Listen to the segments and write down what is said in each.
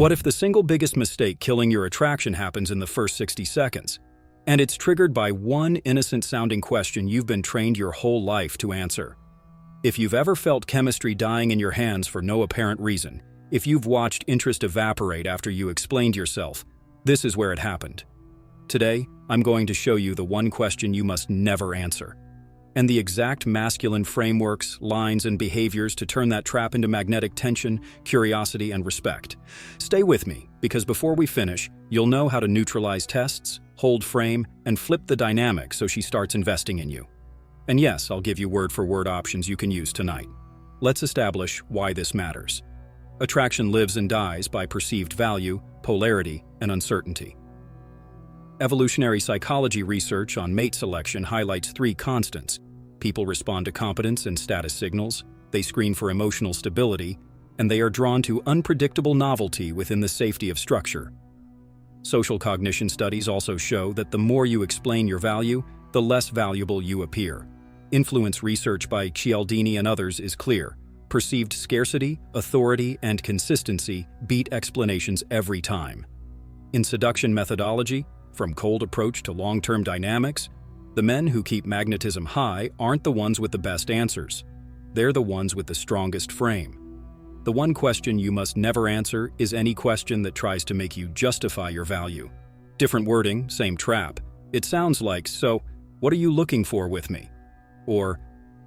What if the single biggest mistake killing your attraction happens in the first 60 seconds? And it's triggered by one innocent-sounding question you've been trained your whole life to answer. If you've ever felt chemistry dying in your hands for no apparent reason, if you've watched interest evaporate after you explained yourself, this is where it happened. Today, I'm going to show you the one question you must never answer, and the exact masculine frameworks, lines, and behaviors to turn that trap into magnetic tension, curiosity, and respect. Stay with me, because before we finish, you'll know how to neutralize tests, hold frame, and flip the dynamic so she starts investing in you. And yes, I'll give you word-for-word options you can use tonight. Let's establish why this matters. Attraction lives and dies by perceived value, polarity, and uncertainty. Evolutionary psychology research on mate selection highlights three constants. People respond to competence and status signals, they screen for emotional stability, and they are drawn to unpredictable novelty within the safety of structure. Social cognition studies also show that the more you explain your value, the less valuable you appear. Influence research by Cialdini and others is clear. Perceived scarcity, authority, and consistency beat explanations every time. In seduction methodology, from cold approach to long-term dynamics, the men who keep magnetism high aren't the ones with the best answers. They're the ones with the strongest frame. The one question you must never answer is any question that tries to make you justify your value. Different wording, same trap. It sounds like, "So, what are you looking for with me?" Or,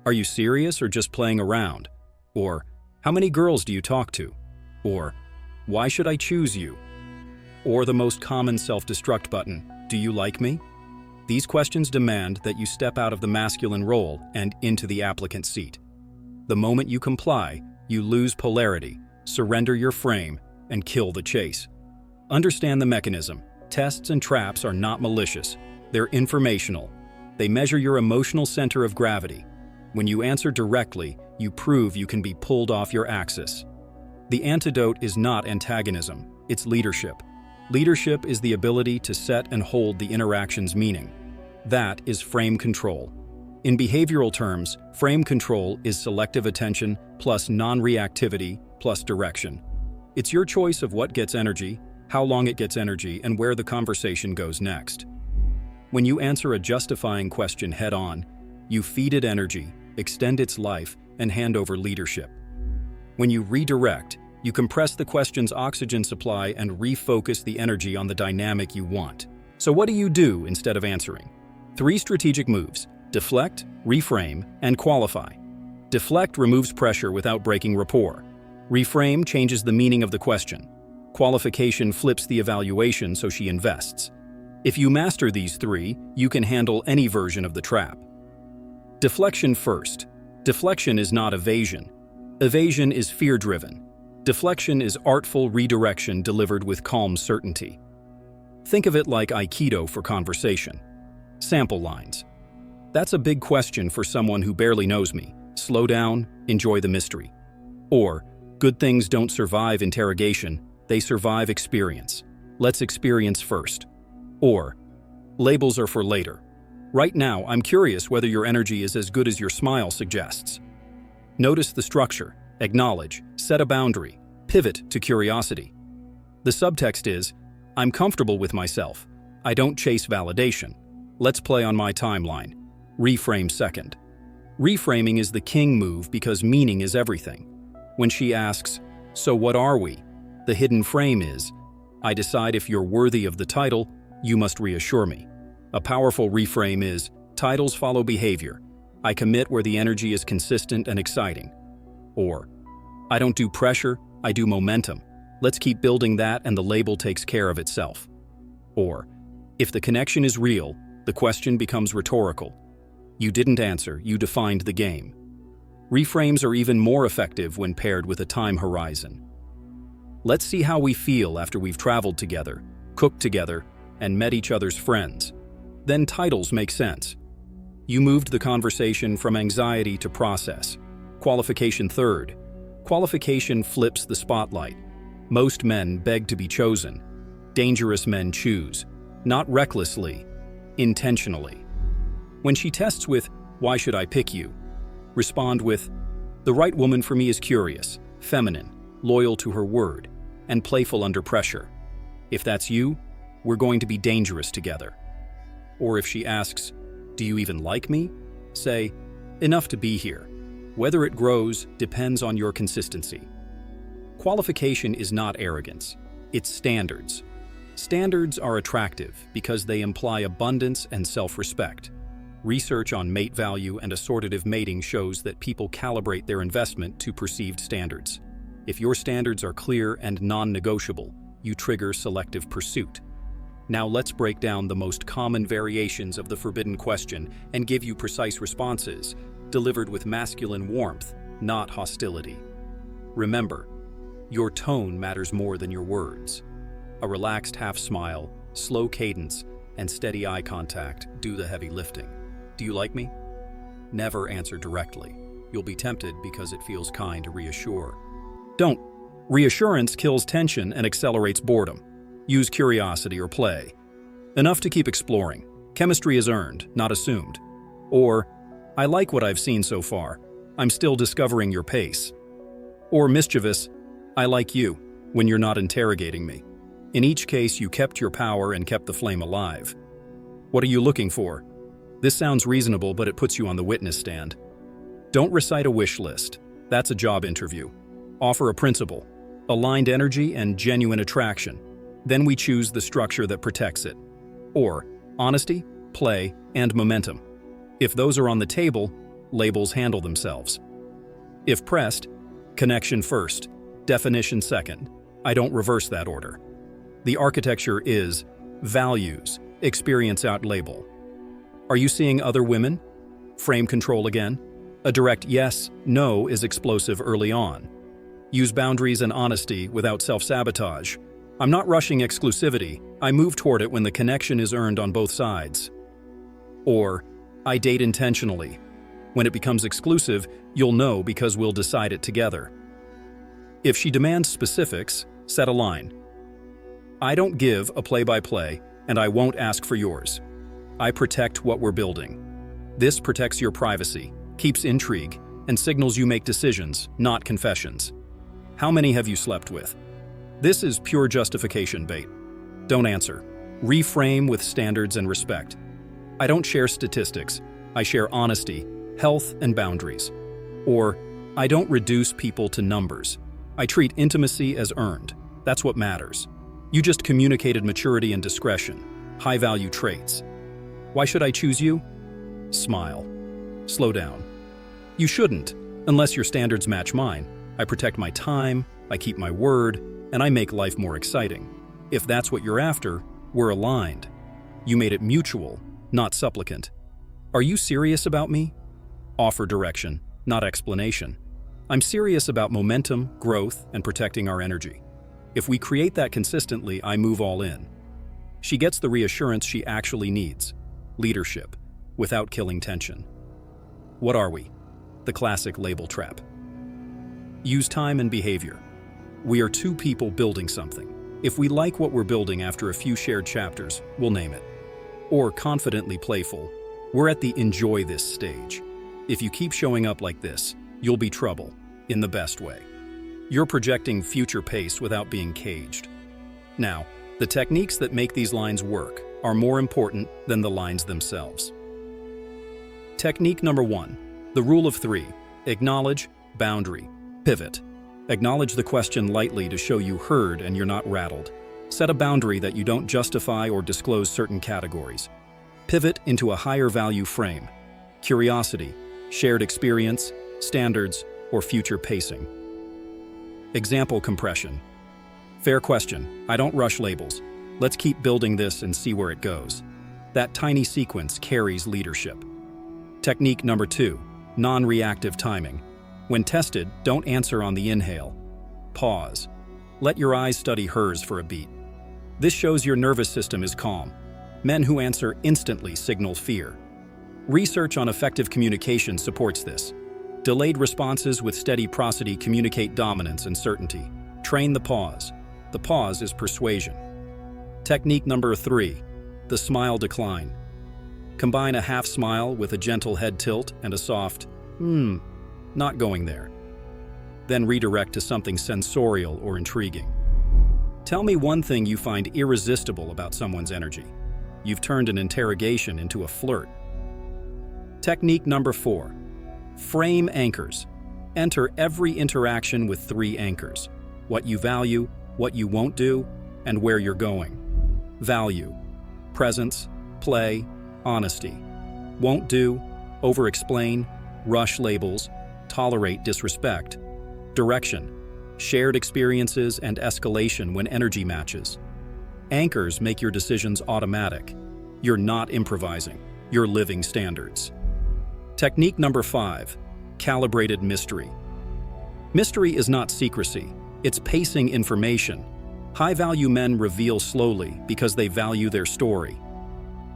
"Are you serious or just playing around?" Or, "How many girls do you talk to?" Or, "Why should I choose you?" Or the most common self-destruct button, "Do you like me?" These questions demand that you step out of the masculine role and into the applicant seat. The moment you comply, you lose polarity, surrender your frame, and kill the chase. Understand the mechanism. Tests and traps are not malicious. They're informational. They measure your emotional center of gravity. When you answer directly, you prove you can be pulled off your axis. The antidote is not antagonism, it's leadership. Leadership is the ability to set and hold the interaction's meaning. That is frame control. In behavioral terms, frame control is selective attention plus non-reactivity plus direction. It's your choice of what gets energy, how long it gets energy, and where the conversation goes next. When you answer a justifying question head-on, you feed it energy, extend its life, and hand over leadership. When you redirect, you compress the question's oxygen supply and refocus the energy on the dynamic you want. So what do you do instead of answering? 3 strategic moves: deflect, reframe, and qualify. Deflect removes pressure without breaking rapport. Reframe changes the meaning of the question. Qualification flips the evaluation so she invests. If you master these 3, you can handle any version of the trap. Deflection first. Deflection is not evasion. Evasion is fear-driven. Deflection is artful redirection delivered with calm certainty. Think of it like Aikido for conversation. Sample lines. "That's a big question for someone who barely knows me. Slow down, enjoy the mystery." Or, "Good things don't survive interrogation, they survive experience. Let's experience first." Or, "Labels are for later. Right now, I'm curious whether your energy is as good as your smile suggests." Notice the structure. Acknowledge, set a boundary, pivot to curiosity. The subtext is, "I'm comfortable with myself. I don't chase validation. Let's play on my timeline." Reframe second. Reframing is the king move because meaning is everything. When she asks, "So what are we?" the hidden frame is, "I decide if you're worthy of the title, you must reassure me." A powerful reframe is, "Titles follow behavior. I commit where the energy is consistent and exciting." Or, "I don't do pressure, I do momentum. Let's keep building that and the label takes care of itself." Or, "If the connection is real, the question becomes rhetorical. You didn't answer, you defined the game." Reframes are even more effective when paired with a time horizon. Let's see how we feel after we've traveled together, cooked together, and met each other's friends. Then titles make sense. You moved the conversation from anxiety to process. Qualification third. Qualification flips the spotlight. Most men beg to be chosen. Dangerous men choose, not recklessly, intentionally. When she tests with, "Why should I pick you?" respond with, "The right woman for me is curious, feminine, loyal to her word, and playful under pressure. If that's you, we're going to be dangerous together. Or if she asks, "Do you even like me?" say, "Enough to be here." Whether it grows depends on your consistency. Qualification is not arrogance, it's standards. Standards are attractive because they imply abundance and self-respect. Research on mate value and assortative mating shows that people calibrate their investment to perceived standards. If your standards are clear and non-negotiable, you trigger selective pursuit. Now let's break down the most common variations of the forbidden question and give you precise responses, delivered with masculine warmth, not hostility. Remember, your tone matters more than your words. A relaxed half smile, slow cadence, and steady eye contact do the heavy lifting. Do you like me? Never answer directly. You'll be tempted because it feels kind to reassure. Don't. Reassurance kills tension and accelerates boredom. Use curiosity or play. Enough to keep exploring. Chemistry is earned, not assumed. Or, "I like what I've seen so far. I'm still discovering your pace." Or mischievous, "I like you," when you're not interrogating me. In each case, you kept your power and kept the flame alive. What are you looking for? This sounds reasonable, but it puts you on the witness stand. Don't recite a wish list. That's a job interview. Offer a principle, aligned energy and genuine attraction. Then we choose the structure that protects it. Or, honesty, play, and momentum. If those are on the table, labels handle themselves. If pressed, connection first, definition second. I don't reverse that order. The architecture is values, experience out label. Are you seeing other women? Frame control again. A direct yes, no is explosive early on. Use boundaries and honesty without self-sabotage. I'm not rushing exclusivity. I move toward it when the connection is earned on both sides. Or, I date intentionally. When it becomes exclusive, you'll know because we'll decide it together. If she demands specifics, set a line. I don't give a play-by-play, and I won't ask for yours. I protect what we're building. This protects your privacy, keeps intrigue, and signals you make decisions, not confessions. How many have you slept with? This is pure justification bait. Don't answer. Reframe with standards and respect. I don't share statistics. I share honesty, health, and boundaries. Or, I don't reduce people to numbers. I treat intimacy as earned. That's what matters. You just communicated maturity and discretion, high-value traits. Why should I choose you? Smile. Slow down. You shouldn't, unless your standards match mine. I protect my time, I keep my word, and I make life more exciting. If that's what you're after, we're aligned. You made it mutual, not supplicant. Are you serious about me? Offer direction, not explanation. I'm serious about momentum, growth, and protecting our energy. If we create that consistently, I move all in. She gets the reassurance she actually needs. Leadership, without killing tension. What are we? The classic label trap. Use time and behavior. We are two people building something. If we like what we're building after a few shared chapters, we'll name it. Or confidently playful, we're at the enjoy this stage. If you keep showing up like this, you'll be trouble, in the best way. You're projecting future pace without being caged. Now, the techniques that make these lines work are more important than the lines themselves. Technique number 1, the rule of 3, acknowledge, boundary, pivot. Acknowledge the question lightly to show you heard and you're not rattled. Set a boundary that you don't justify or disclose certain categories. Pivot into a higher value frame. Curiosity, shared experience, standards, or future pacing. Example compression. Fair question, I don't rush labels. Let's keep building this and see where it goes. That tiny sequence carries leadership. Technique number 2, non-reactive timing. When tested, don't answer on the inhale. Pause. Let your eyes study hers for a beat. This shows your nervous system is calm. Men who answer instantly signal fear. Research on effective communication supports this. Delayed responses with steady prosody communicate dominance and certainty. Train the pause. The pause is persuasion. Technique number 3, the smile decline. Combine a half smile with a gentle head tilt and a soft, not going there. Then redirect to something sensorial or intriguing. Tell me one thing you find irresistible about someone's energy. You've turned an interrogation into a flirt. Technique number 4. Frame anchors. Enter every interaction with 3 anchors: what you value, what you won't do, and where you're going. Value: presence, play, honesty. Won't do: over-explain, rush labels, tolerate disrespect. Direction: shared experiences and escalation when energy matches. Anchors make your decisions automatic. You're not improvising, you're living standards. Technique number 5. Calibrated mystery. Mystery is not secrecy, it's pacing information. High-value men reveal slowly because they value their story.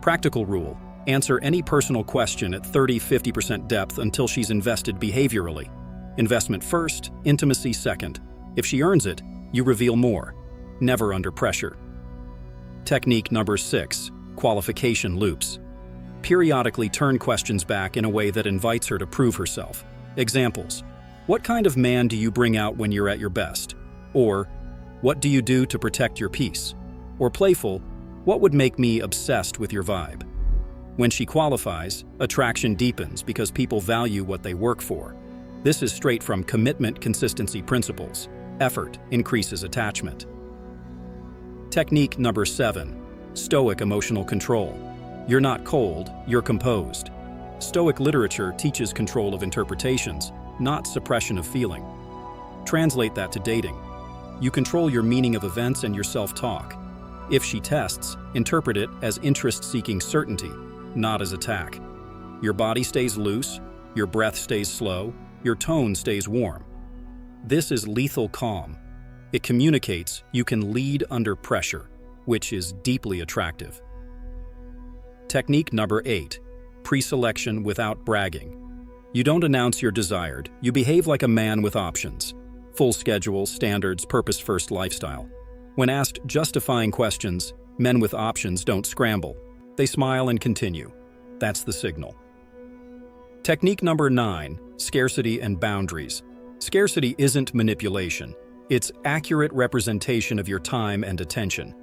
Practical rule: answer any personal question at 30–50% depth until she's invested behaviorally. Investment first, intimacy second. If she earns it, you reveal more. Never under pressure. Technique number 6. Qualification loops. Periodically turn questions back in a way that invites her to prove herself. Examples: what kind of man do you bring out when you're at your best? Or, what do you do to protect your peace? Or playful: what would make me obsessed with your vibe? When she qualifies, attraction deepens because people value what they work for. This is straight from commitment consistency principles. Effort increases attachment. Technique number 7. Stoic emotional control. You're not cold, you're composed. Stoic literature teaches control of interpretations, not suppression of feeling. Translate that to dating. You control your meaning of events and your self-talk. If she tests, interpret it as interest-seeking certainty, not as attack. Your body stays loose, your breath stays slow, your tone stays warm. This is lethal calm. It communicates you can lead under pressure, which is deeply attractive. Technique number 8. Pre-selection without bragging. You don't announce you're desired, you behave like a man with options. Full schedule, standards, purpose-first lifestyle. When asked justifying questions, men with options don't scramble. They smile and continue. That's the signal. Technique number 9. Scarcity and boundaries. Scarcity isn't manipulation. It's accurate representation of your time and attention.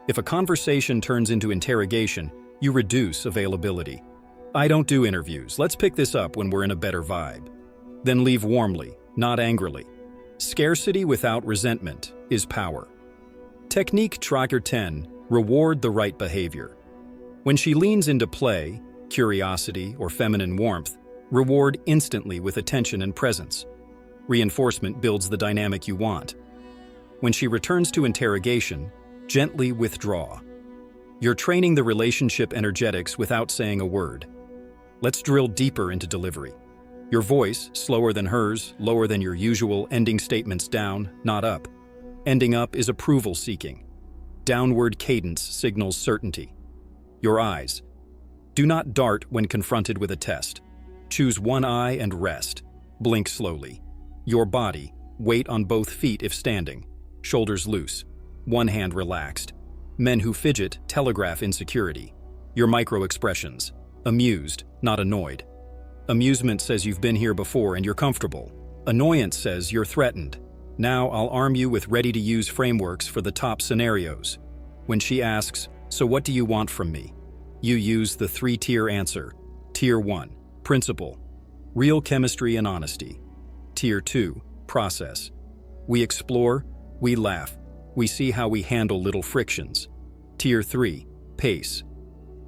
If a conversation turns into interrogation, you reduce availability. I don't do interviews. Let's pick this up when we're in a better vibe. Then leave warmly, not angrily. Scarcity without resentment is power. Technique tracker 10. Reward the right behavior. When she leans into play, curiosity, or feminine warmth, reward instantly with attention and presence. Reinforcement builds the dynamic you want. When she returns to interrogation, gently withdraw. You're training the relationship energetics without saying a word. Let's drill deeper into delivery. Your voice, slower than hers, lower than your usual, ending statements down, not up. Ending up is approval seeking. Downward cadence signals certainty. Your eyes. Do not dart when confronted with a test. Choose one eye and rest. Blink slowly. Your body. Weight on both feet if standing. Shoulders loose. One hand relaxed. Men who fidget telegraph insecurity. Your micro-expressions. Amused, not annoyed. Amusement says you've been here before and you're comfortable. Annoyance says you're threatened. Now I'll arm you with ready-to-use frameworks for the top scenarios. When she asks, "So what do you want from me?" you use the 3-tier answer. Tier 1, principle. Real chemistry and honesty. Tier 2, process. We explore, we laugh, we see how we handle little frictions. Tier 3, pace.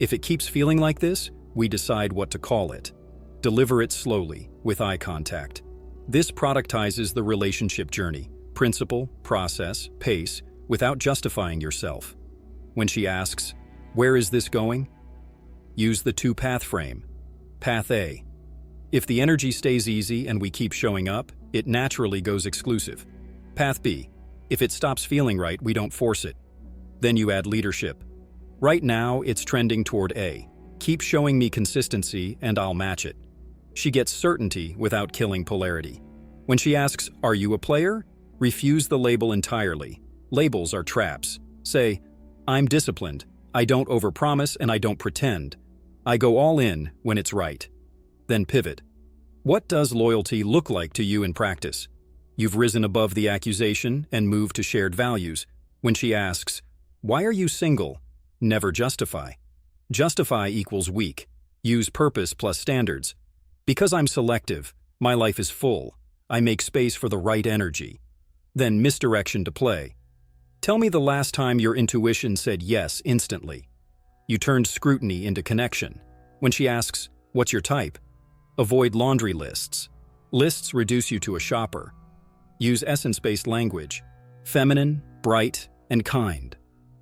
If it keeps feeling like this, we decide what to call it. Deliver it slowly, with eye contact. This productizes the relationship journey, principle, process, pace, without justifying yourself. When she asks, "Where is this going?" use the 2-path frame. Path A. If the energy stays easy and we keep showing up, it naturally goes exclusive. Path B. If it stops feeling right, we don't force it. Then you add leadership. Right now, it's trending toward A. Keep showing me consistency and I'll match it. She gets certainty without killing polarity. When she asks, "Are you a player?" refuse the label entirely. Labels are traps. Say, "I'm disciplined. I don't overpromise and I don't pretend. I go all in when it's right." Then pivot. What does loyalty look like to you in practice? You've risen above the accusation and moved to shared values. When she asks, "Why are you single?" Never justify. Justify equals weak. Use purpose plus standards. Because I'm selective, my life is full. I make space for the right energy. Then misdirection to play. Tell me the last time your intuition said yes instantly. You turned scrutiny into connection. When she asks, "What's your type?" Avoid laundry lists. Lists reduce you to a shopper. Use essence-based language. Feminine, bright, and kind.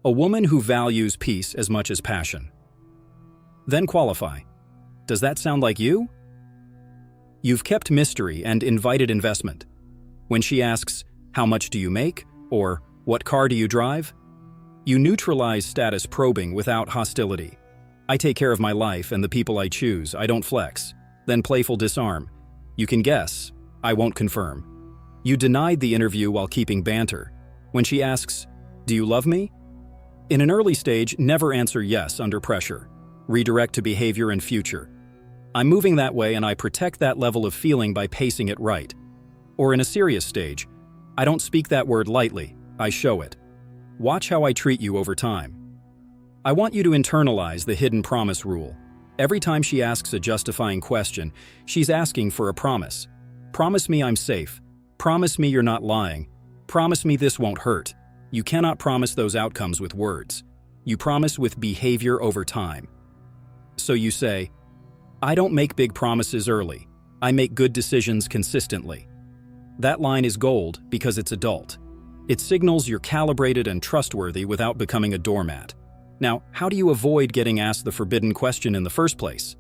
A woman who values peace as much as passion. Then qualify. Does that sound like you? You've kept mystery and invited investment. When she asks, "How much do you make?" or "What car do you drive?" you neutralize status probing without hostility. I take care of my life and the people I choose. I don't flex. Then playful disarm. You can guess. I won't confirm. You denied the interview while keeping banter. When she asks, "Do you love me?" In an early stage, never answer yes under pressure. Redirect to behavior and future. I'm moving that way and I protect that level of feeling by pacing it right. Or in a serious stage, I don't speak that word lightly, I show it. Watch how I treat you over time. I want you to internalize the hidden promise rule. Every time she asks a justifying question, she's asking for a promise. Promise me I'm safe. Promise me you're not lying. Promise me this won't hurt. You cannot promise those outcomes with words. You promise with behavior over time. So you say, "I don't make big promises early. I make good decisions consistently." That line is gold because it's adult. It signals you're calibrated and trustworthy without becoming a doormat. Now, how do you avoid getting asked the forbidden question in the first place?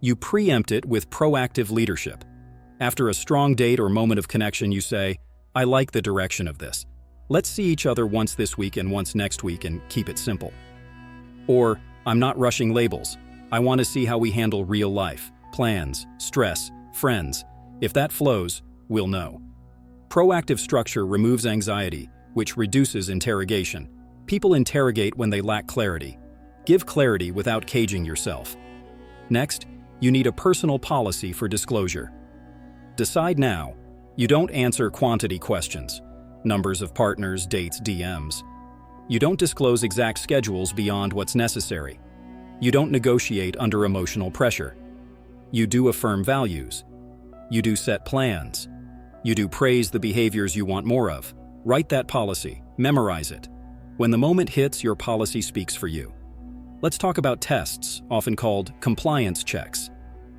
You preempt it with proactive leadership. After a strong date or moment of connection, you say, "I like the direction of this. Let's see each other once this week and once next week and keep it simple." Or, "I'm not rushing labels. I want to see how we handle real life, plans, stress, friends. If that flows, we'll know." Proactive structure removes anxiety, which reduces interrogation. People interrogate when they lack clarity. Give clarity without caging yourself. Next, you need a personal policy for disclosure. Decide now. You don't answer quantity questions, numbers of partners, dates, DMs. You don't disclose exact schedules beyond what's necessary. You don't negotiate under emotional pressure. You do affirm values. You do set plans. You do praise the behaviors you want more of. Write that policy. Memorize it. When the moment hits, your policy speaks for you. Let's talk about tests, often called compliance checks.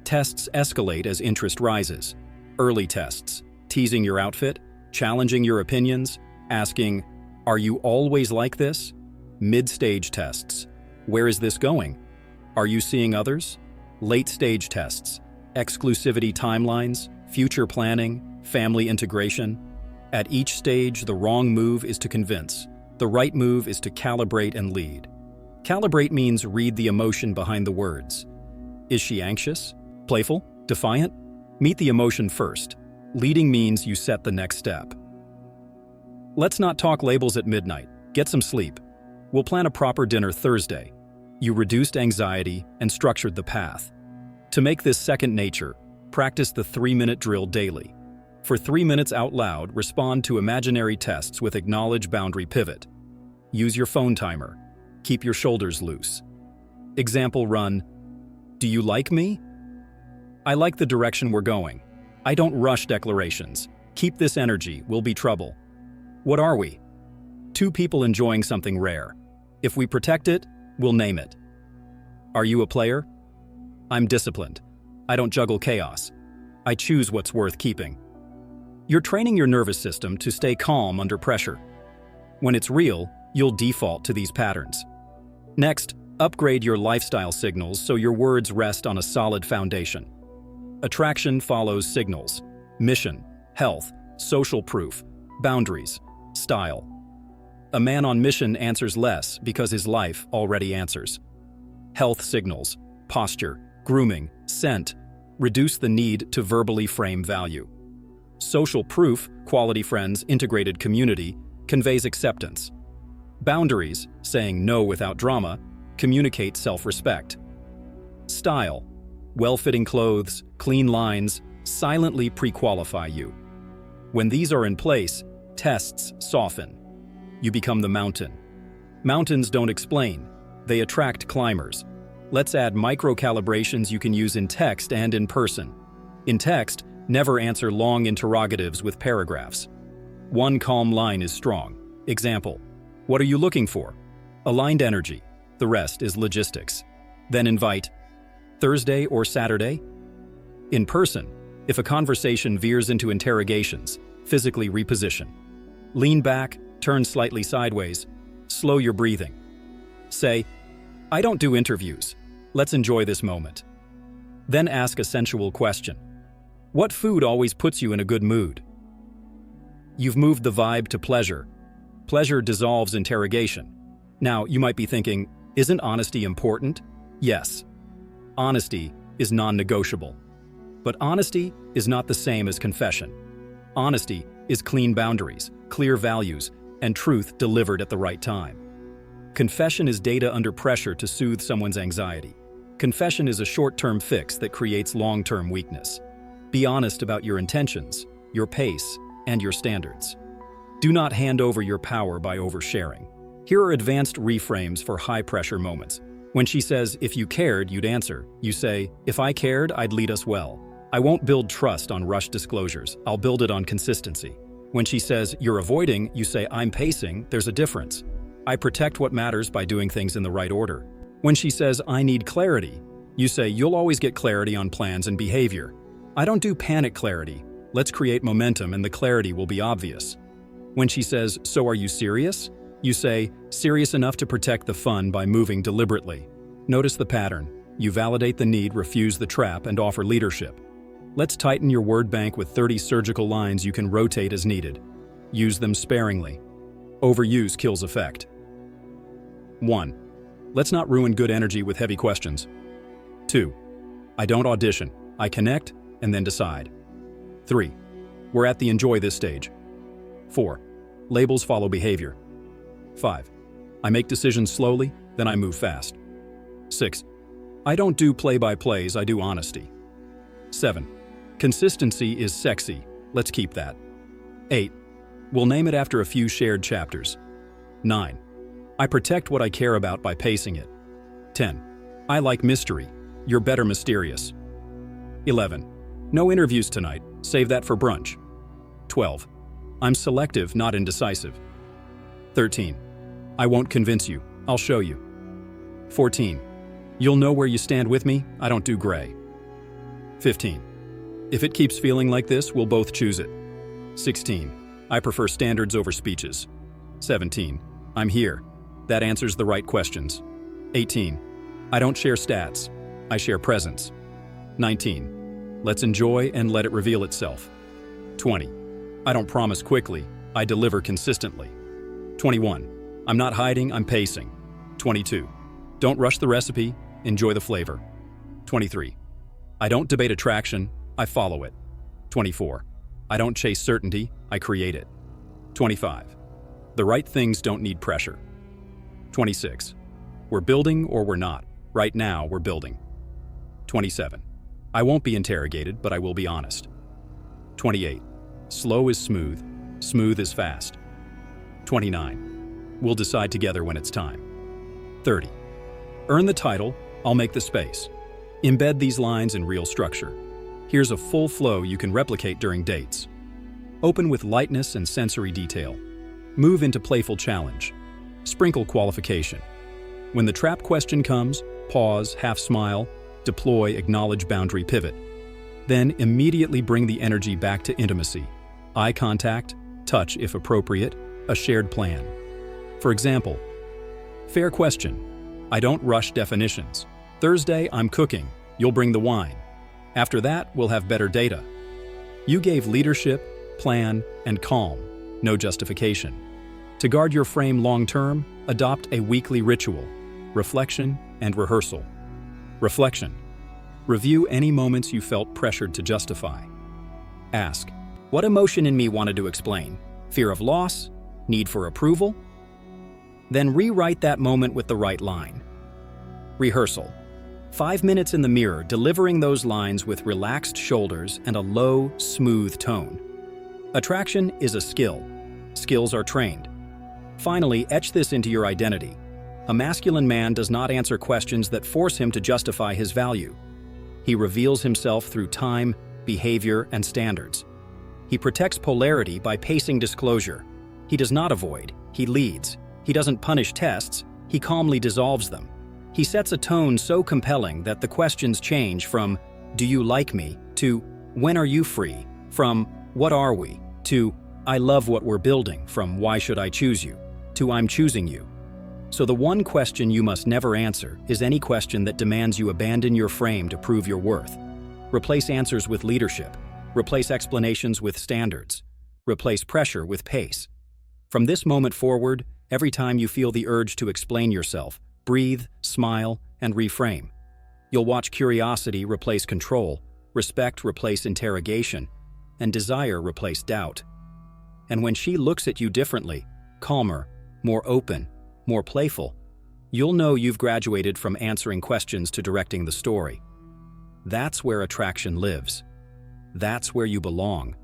Tests escalate as interest rises. Early tests, teasing your outfit, challenging your opinions, asking, "Are you always like this?" Mid-stage tests, "Where is this going?" "Are you seeing others?" Late-stage tests, exclusivity timelines, future planning, family integration. At each stage, the wrong move is to convince. The right move is to calibrate and lead. Calibrate means read the emotion behind the words. Is she anxious? Playful? Defiant? Meet the emotion first. Leading means you set the next step. Let's not talk labels at midnight. Get some sleep. We'll plan a proper dinner Thursday. You reduced anxiety and structured the path. To make this second nature, practice the 3-minute drill daily. For 3 minutes out loud, respond to imaginary tests with acknowledge boundary pivot. Use your phone timer. Keep your shoulders loose. Example run, "Do you like me?" "I like the direction we're going." "I don't rush declarations." "Keep this energy, we'll be trouble." "What are we?" "Two people enjoying something rare. If we protect it, we'll name it." "Are you a player?" "I'm disciplined. I don't juggle chaos. I choose what's worth keeping." You're training your nervous system to stay calm under pressure. When it's real, you'll default to these patterns. Next, upgrade your lifestyle signals so your words rest on a solid foundation. Attraction follows signals: mission, health, social proof, boundaries, style. A man on mission answers less because his life already answers. Health signals, posture, grooming, scent, reduce the need to verbally frame value. Social proof, quality friends, integrated community, conveys acceptance. Boundaries, saying no without drama, communicate self-respect. Style, well-fitting clothes, clean lines, silently pre-qualify you. When these are in place, tests soften. you become the mountain. Mountains don't explain, they attract climbers. Let's add micro-calibrations you can use in text and in person. In text, never answer long interrogatives with paragraphs. One calm line is strong. Example, what are you looking for? Aligned energy. The rest is logistics. Then invite, Thursday or Saturday? In person, if a conversation veers into interrogations, physically reposition. Lean back, turn slightly sideways, slow your breathing. Say, I don't do interviews. Let's enjoy this moment. Then ask a sensual question. What food always puts you in a good mood? You've moved the vibe to pleasure. Pleasure dissolves interrogation. Now, you might be thinking, isn't honesty important? Yes. Honesty is non-negotiable. But honesty is not the same as confession. Honesty is clean boundaries, clear values, and truth delivered at the right time. Confession is data under pressure to soothe someone's anxiety. Confession is a short-term fix that creates long-term weakness. Be honest about your intentions, your pace, and your standards. Do not hand over your power by oversharing. Here are advanced reframes for high-pressure moments. When she says, if you cared, you'd answer. You say, if I cared, I'd lead us well. I won't build trust on rushed disclosures. I'll build it on consistency. When she says, you're avoiding, you say, I'm pacing. There's a difference. I protect what matters by doing things in the right order. When she says, I need clarity, you say, you'll always get clarity on plans and behavior. I don't do panic clarity. Let's create momentum and the clarity will be obvious. When she says, so are you serious? You say, serious enough to protect the fun by moving deliberately. Notice the pattern. You validate the need, refuse the trap, and offer leadership. Let's tighten your word bank with 30 surgical lines you can rotate as needed. Use them sparingly. Overuse kills effect. 1. Let's not ruin good energy with heavy questions. 2. I don't audition. I connect and then decide. 3. We're at the enjoy this stage. 4. Labels follow behavior. 5. I make decisions slowly, then I move fast. 6. I don't do play-by-plays, I do honesty. 7. Consistency is sexy. Let's keep that. 8. We'll name it after a few shared chapters. 9. I protect what I care about by pacing it. 10. I like mystery. You're better mysterious. 11. No interviews tonight. Save that for brunch. 12. I'm selective, not indecisive. 13. I won't convince you. I'll show you. 14. You'll know where you stand with me. I don't do gray. 15. If it keeps feeling like this, we'll both choose it. 16. I prefer standards over speeches. 17. I'm here. That answers the right questions. 18. I don't share stats. I share presence. 19. Let's enjoy and let it reveal itself. 20. I don't promise quickly. I deliver consistently. 21. I'm not hiding, I'm pacing. 22. Don't rush the recipe, enjoy the flavor. 23. I don't debate attraction, I follow it. 24. I don't chase certainty, I create it. 25. The right things don't need pressure. 26. We're building or we're not. Right now, we're building. 27. I won't be interrogated, but I will be honest. 28. Slow is smooth, smooth is fast. 29. We'll decide together when it's time. 30. Earn the title, I'll make the space. Embed these lines in real structure. Here's a full flow you can replicate during dates. Open with lightness and sensory detail. Move into playful challenge. Sprinkle qualification. When the trap question comes, pause, half smile, deploy, acknowledge, boundary, pivot. Then immediately bring the energy back to intimacy. Eye contact, touch if appropriate, a shared plan. For example, fair question. I don't rush definitions. Thursday, I'm cooking. You'll bring the wine. After that, we'll have better data. You gave leadership, plan, and calm, no justification. To guard your frame long-term, adopt a weekly ritual, reflection and rehearsal. Reflection. Review any moments you felt pressured to justify. Ask, what emotion in me wanted to explain? Fear of loss? Need for approval? Then rewrite that moment with the right line. Rehearsal. 5 minutes in the mirror, delivering those lines with relaxed shoulders and a low, smooth tone. Attraction is a skill. Skills are trained. Finally, etch this into your identity. A masculine man does not answer questions that force him to justify his value. He reveals himself through time, behavior, and standards. He protects polarity by pacing disclosure. He does not avoid, he leads. He doesn't punish tests, he calmly dissolves them. He sets a tone so compelling that the questions change from, "Do you like me?" to, "When are you free?" from, "What are we?" to, "I love what we're building," from, "Why should I choose you?" to, "I'm choosing you." So the one question you must never answer is any question that demands you abandon your frame to prove your worth. Replace answers with leadership. Replace explanations with standards. Replace pressure with pace. From this moment forward, every time you feel the urge to explain yourself, breathe, smile, and reframe. You'll watch curiosity replace control, respect replace interrogation, and desire replace doubt. And when she looks at you differently, calmer, more open, more playful, you'll know you've graduated from answering questions to directing the story. That's where attraction lives. That's where you belong.